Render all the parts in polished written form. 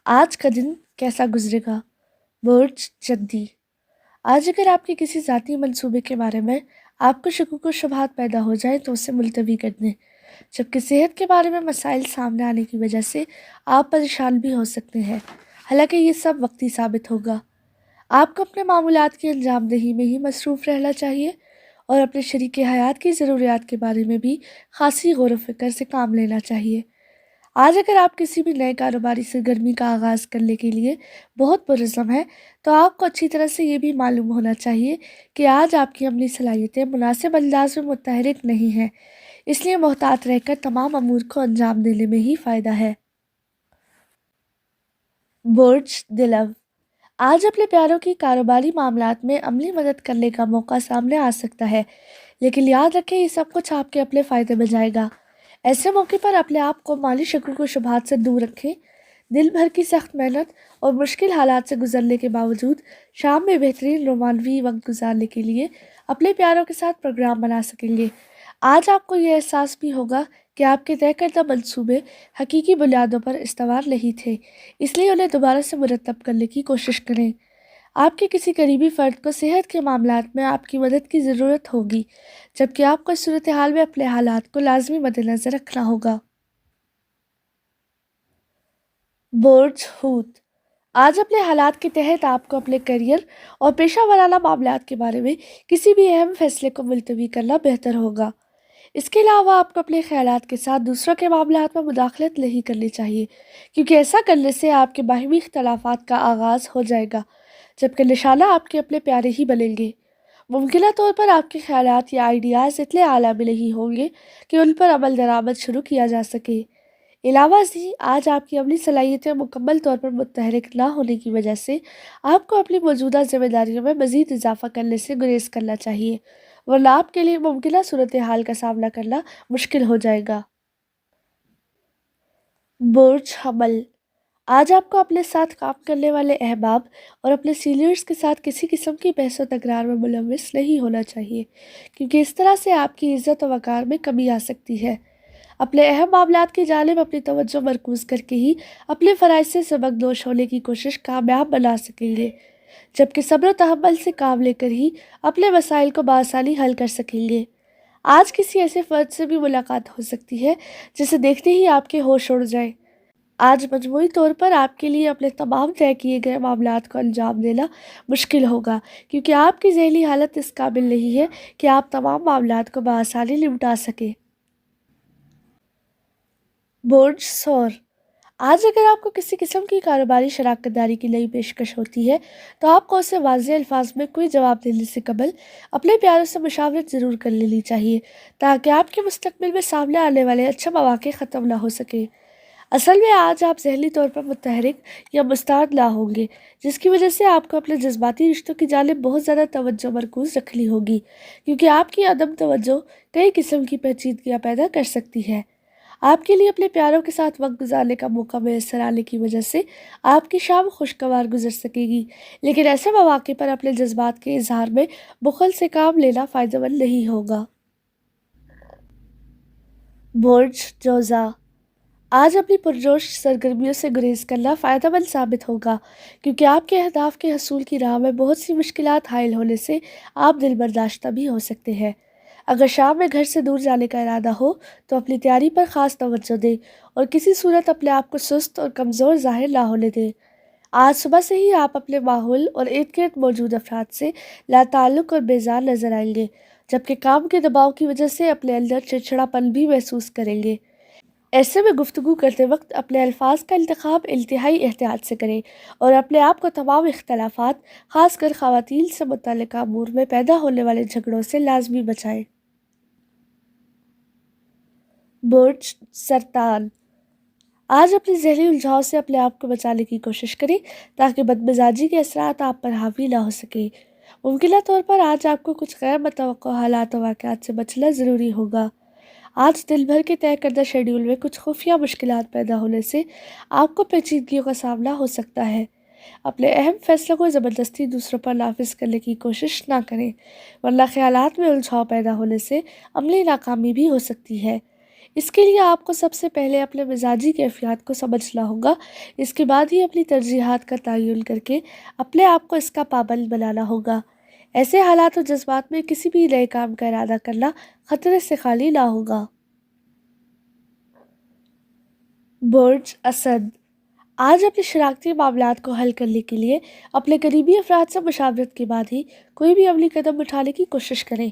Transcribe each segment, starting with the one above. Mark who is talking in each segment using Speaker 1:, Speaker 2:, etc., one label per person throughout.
Speaker 1: आज का दिन कैसा गुजरेगा? बुर्ज जद्दी। आज अगर आपके किसी ज़ाती मंसूबे के बारे में आपको शकूक व शुबहात पैदा हो जाए तो उसे मुलतवी कर दें, जबकि सेहत के बारे में मसाइल सामने आने की वजह से आप परेशान भी हो सकते हैं। हालांकि ये सब वक्ती साबित होगा। आपको अपने मामूलात की अंजामदही में ही मसरूफ़ रहना चाहिए और अपने शरीक हयात की ज़रूरियात के बारे में भी खासी गौर व फिक्र से काम लेना चाहिए। आज अगर आप किसी भी नए कारोबारी सरगर्मी का आगाज़ करने के लिए बहुत पुरज़म हैं, तो आपको अच्छी तरह से ये भी मालूम होना चाहिए कि आज आपकी अमली सलाहियतें मुनासिब अंदाज में मुतहरिक नहीं हैं, इसलिए मोहतात रहकर तमाम अमूर को अंजाम देने में ही फ़ायदा है। बुर्ज दिलव। आज अपने प्यारों की कारोबारी मामलात में अमली मदद करने का मौका सामने आ सकता है, लेकिन याद रखें ये सब कुछ आपके अपने फ़ायदे में जाएगा। ऐसे मौके पर अपने आप को माली शकूक व शुबहात से दूर रखें। दिन भर की सख्त मेहनत और मुश्किल हालात से गुजरने के बावजूद शाम में बेहतरीन रोमानवी वक्त गुजारने के लिए अपने प्यारों के साथ प्रोग्राम बना सकेंगे। आज आपको ये एहसास भी होगा कि आपके तय करदा मंसूबे हकीकी बुनियादों पर इस्तवार नहीं थे, इसलिए उन्हें दोबारा से मुरतब करने की कोशिश करें। आपके किसी करीबी फ़र्द को सेहत के मामलात में आपकी मदद की ज़रूरत होगी, जबकि आपको इस सूरत हाल में अपने हालात को लाजमी मद्देनज़र रखना होगा। बुर्ज हूत। आज अपने हालात के तहत आपको अपने करियर और पेशा वाराना मामलात के बारे में किसी भी अहम फैसले को मुलतवी करना बेहतर होगा। इसके अलावा आपको अपने ख्यालात के साथ दूसरों के मामलात में मुदाखलत नहीं करनी चाहिए, क्योंकि ऐसा करने से आपके बाहिमी इख्तलाफात का आगाज़ हो जाएगा, जबकि निशाना आपके अपने प्यारे ही बनेंगे। मुमकिन तौर पर आपके ख्यालात या आइडियाज़ इतने आला भी नहीं होंगे कि उन पर अमल दरामद शुरू किया जा सके। अलावा से आज आपकी अमली सलाहियतें मुकम्मल तौर पर मुतहरिक ना होने की वजह से आपको अपनी मौजूदा जिम्मेदारियों में मज़ीद इजाफा करने से गुरेज करना चाहिए, वरना आपके लिए मुमकिन सूरत हाल का सामना करना मुश्किल हो जाएगा। बुर्ज हमल। आज आपको अपने साथ काम करने वाले अहबाब और अपने सीनियर्स के साथ किसी किस्म की बहस व तकरार में मुलविस नहीं होना चाहिए, क्योंकि इस तरह से आपकी इज़्ज़त व वक़ार में कमी आ सकती है। अपने अहम मामलात की जानिब अपनी तवज्जो मरकूज़ करके ही अपने फ़राइज़ से सबकदोश होने की कोशिश कामयाब बना सकेंगे, जबकि सब्र व तहम्मुल से काम लेकर ही अपने मसाइल को बआसानी हल कर सकेंगे। आज किसी ऐसे फ़र्द से भी मुलाकात हो सकती है जिसे देखते ही आपके होश उड़ जाए। आज मजमूई तौर पर आपके लिए अपने तमाम तय किए गए मामलात को अंजाम देना मुश्किल होगा, क्योंकि आपकी ज़हनी हालत इस काबिल नहीं है कि आप तमाम मामलात को बआसानी निपटा सकें। बुर्ज सौर। आज अगर आपको किसी किस्म की कारोबारी शराकत दारी की नई पेशकश होती है, तो आपको उसे वाज़ेह अल्फाज में कोई जवाब देने से कबल अपने प्यारों से मुशावरत ज़रूर कर लेनी चाहिए, ताकि आपके मुस्तकबिल में सामने आने वाले अच्छे मौक़े ख़त्म ना हो सके। असल में आज आप ज़हनी तौर पर मुतहरिक या मुस्ताद ना होंगे, जिसकी वजह से आपको अपने जज्बाती रिश्तों की जानिब बहुत ज़्यादा तवज्जो मरकूज़ रखनी होगी, क्योंकि आपकी अदम तवज्जो कई किस्म की पेचीदगियाँ पैदा कर सकती है। आपके लिए अपने प्यारों के साथ वक्त गुजारने का मौका मैसर आने की वजह से आपकी शाम खुशगवार गुजर सकेगी, लेकिन ऐसे मौके पर अपने जज्बात के इजहार में बुखल से काम लेना फ़ायदेमंद नहीं होगा। बुर्ज जोज़ा। आज अपनी पुरजोश सरगर्मियों से गुरेज करना फ़ायदेमंद साबित होगा, क्योंकि आपके अहदाफ के हसूल की राह में बहुत सी मुश्किलात हायल होने से आप दिल बर्दाश्ता भी हो सकते हैं। अगर शाम में घर से दूर जाने का इरादा हो तो अपनी तैयारी पर ख़ास तवज्जो दें और किसी सूरत अपने आप को सुस्त और कमज़ोर ज़ाहिर ना होने दें। आज सुबह से ही आप अपने माहौल और इर्द गिर्द मौजूद अफराद से लाताल्लुक़ और बेजार नज़र आएंगे, जबकि काम के दबाव की वजह से अपने अंदर चिड़चिड़ापन भी महसूस करेंगे। ऐसे में गुफ्तगू करते वक्त अपने अल्फाज का इंतखाब इंतहाई एहतियात से करें और अपने आप को तमाम इख्तलाफात, ख़ासकर ख़वातीन से मुतल्लिक़ अमूर में पैदा होने वाले झगड़ों से लाजमी बचाएं। बुर्ज सरतान। आज अपनी ज़हनी उलझाव से अपने आप को बचाने की कोशिश करें, ताकि बदमिजाजी के असरात आप पर हावी ना हो सके। मुमकिन तौर पर आज आपको कुछ गैर मुतवक्को हालात व वाक़यात से बचना ज़रूरी होगा। आज दिन भर के तय करदा शेड्यूल में कुछ खुफिया मुश्किलात पैदा होने से आपको पेचीदगियों का सामना हो सकता है। अपने अहम फैसलों को ज़बरदस्ती दूसरों पर नाफिज करने की कोशिश ना करें, वरना ख्यालात में उलझाव पैदा होने से अमली नाकामी भी हो सकती है। اس کے لیے آپ کو سب سے پہلے اپنے مزاجی کیفیات کو سمجھنا ہوگا، اس کے بعد ہی اپنی ترجیحات کا تعین کر کے اپنے آپ کو اس کا پابند بنانا ہوگا۔ ایسے حالات و جذبات میں کسی بھی نئے کام کا ارادہ کرنا خطرے سے خالی نہ ہوگا۔ برج اسد، آج اپنے شراکتی معاملات کو حل کرنے کے لیے اپنے قریبی افراد سے مشاورت کے بعد ہی کوئی بھی عملی قدم اٹھانے کی کوشش کریں۔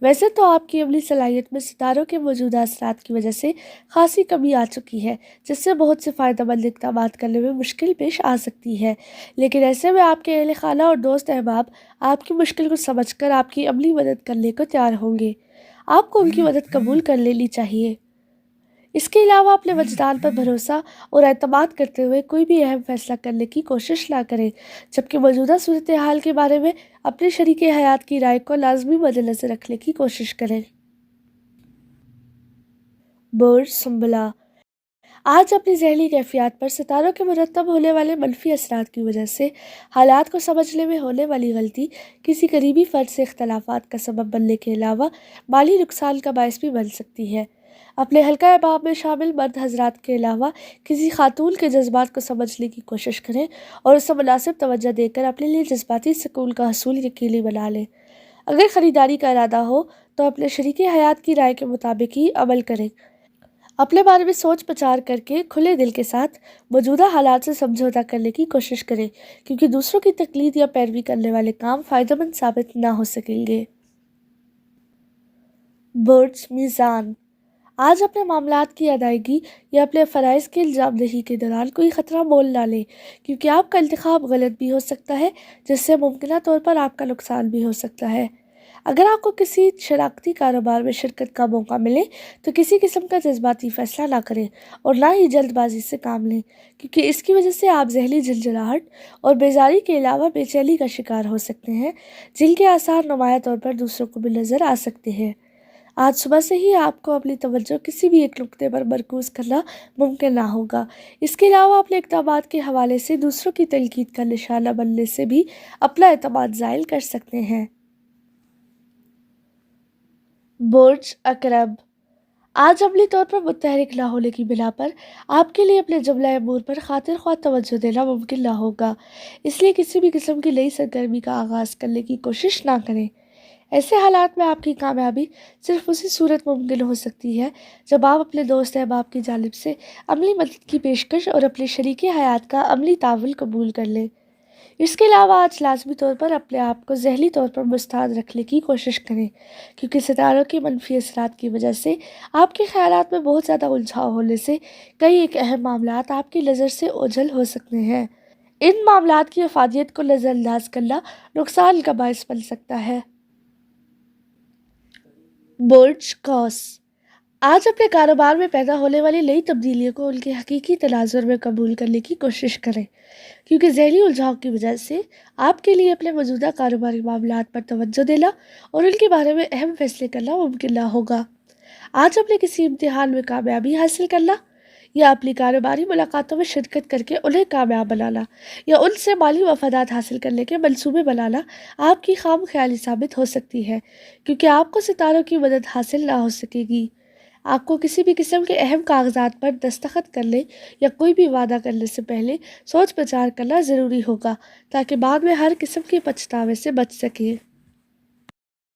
Speaker 1: ویسے تو آپ کی عملی صلاحیت میں ستاروں کے موجودہ اثرات کی وجہ سے خاصی کمی آ چکی ہے، جس سے بہت سے فائدہ مند اقدامات کرنے میں مشکل پیش آ سکتی ہے، لیکن ایسے میں آپ کے اہل خانہ اور دوست احباب آپ کی مشکل کو سمجھ کر آپ کی عملی مدد کرنے کو تیار ہوں گے۔ آپ کو ان کی مدد قبول کر لینی چاہیے۔ اس کے علاوہ اپنے وجدان پر بھروسہ اور اعتماد کرتے ہوئے کوئی بھی اہم فیصلہ کرنے کی کوشش نہ کریں، جبکہ موجودہ صورتحال کے بارے میں اپنے شریک حیات کی رائے کو لازمی مد نظر رکھنے کی کوشش کریں۔ برج سنبلہ، آج اپنی ذہنی کیفیات پر ستاروں کے مرتب ہونے والے منفی اثرات کی وجہ سے حالات کو سمجھنے میں ہونے والی غلطی کسی قریبی فرد سے اختلافات کا سبب بننے کے علاوہ مالی نقصان کا باعث بھی بن سکتی ہے۔ اپنے حلقہ احباب میں شامل مرد حضرات کے علاوہ کسی خاتون کے جذبات کو سمجھنے کی کوشش کریں اور اسے مناسب توجہ دے کر اپنے لیے جذباتی سکون کا حصول یقینی بنا لیں۔ اگر خریداری کا ارادہ ہو تو اپنے شریک حیات کی رائے کے مطابق ہی عمل کریں۔ اپنے بارے میں سوچ بچار کر کے کھلے دل کے ساتھ موجودہ حالات سے سمجھوتہ کرنے کی کوشش کریں، کیونکہ دوسروں کی تقلید یا پیروی کرنے والے کام فائدہ مند ثابت نہ ہو سکیں گے۔ برج میزان، آج اپنے معاملات کی ادائیگی یا اپنے فرائض کے الزام دہی کے دوران کوئی خطرہ مول نہ لیں، کیونکہ آپ کا انتخاب غلط بھی ہو سکتا ہے، جس سے ممکنہ طور پر آپ کا نقصان بھی ہو سکتا ہے۔ اگر آپ کو کسی شراکتی کاروبار میں شرکت کا موقع ملے تو کسی قسم کا جذباتی فیصلہ نہ کریں اور نہ ہی جلد بازی سے کام لیں، کیونکہ اس کی وجہ سے آپ ذہنی جھنجھلاہٹ اور بیزاری کے علاوہ بے چینی کا شکار ہو سکتے ہیں، جن کے آثار نمایاں طور پر دوسروں کو بھی نظر آ سکتے ہیں۔ آج صبح سے ہی آپ کو اپنی توجہ کسی بھی ایک نقطے پر مرکوز کرنا ممکن نہ ہوگا۔ اس کے علاوہ اپنے اقدامات کے حوالے سے دوسروں کی تنقید کا نشانہ بننے سے بھی اپنا اعتماد زائل کر سکتے ہیں۔ برج عقرب، آج عملی طور پر متحرک نہ ہونے کی بنا پر آپ کے لیے اپنے جملہ امور پر خاطر خواہ توجہ دینا ممکن نہ ہوگا، اس لیے کسی بھی قسم کی نئی سرگرمی کا آغاز کرنے کی کوشش نہ کریں۔ ایسے حالات میں آپ کی کامیابی صرف اسی صورت ممکن ہو سکتی ہے جب آپ اپنے دوست احباب کی جانب سے عملی مدد کی پیشکش اور اپنے شریک حیات کا عملی تعاون قبول کر لیں۔ اس کے علاوہ آج لازمی طور پر اپنے آپ کو ذہنی طور پر مستعد رکھنے کی کوشش کریں، کیونکہ ستاروں کے منفی اثرات کی وجہ سے آپ کے خیالات میں بہت زیادہ الجھاؤ ہونے سے کئی ایک اہم معاملات آپ کی نظر سے اوجھل ہو سکتے ہیں۔ ان معاملات کی افادیت کو نظر انداز کرنا نقصان کا باعث بن سکتا ہے۔ برج قوس، آج اپنے کاروبار میں پیدا ہونے والی نئی تبدیلیوں کو ان کے حقیقی تناظر میں قبول کرنے کی کوشش کریں، کیونکہ ذہنی الجھاؤ کی وجہ سے آپ کے لیے اپنے موجودہ کاروباری معاملات پر توجہ دینا اور ان کے بارے میں اہم فیصلے کرنا ممکن نہ ہوگا۔ آج اپنے کسی امتحان میں کامیابی حاصل کرنا یا اپنی کاروباری ملاقاتوں میں شرکت کر کے انہیں کامیاب بنانا یا ان سے مالی مفادات حاصل کرنے کے منصوبے بنانا آپ کی خام خیالی ثابت ہو سکتی ہے، کیونکہ آپ کو ستاروں کی مدد حاصل نہ ہو سکے گی۔ آپ کو کسی بھی قسم کے اہم کاغذات پر دستخط کرنے یا کوئی بھی وعدہ کرنے سے پہلے سوچ بچار کرنا ضروری ہوگا، تاکہ بعد میں ہر قسم کے پچھتاوے سے بچ سکیں۔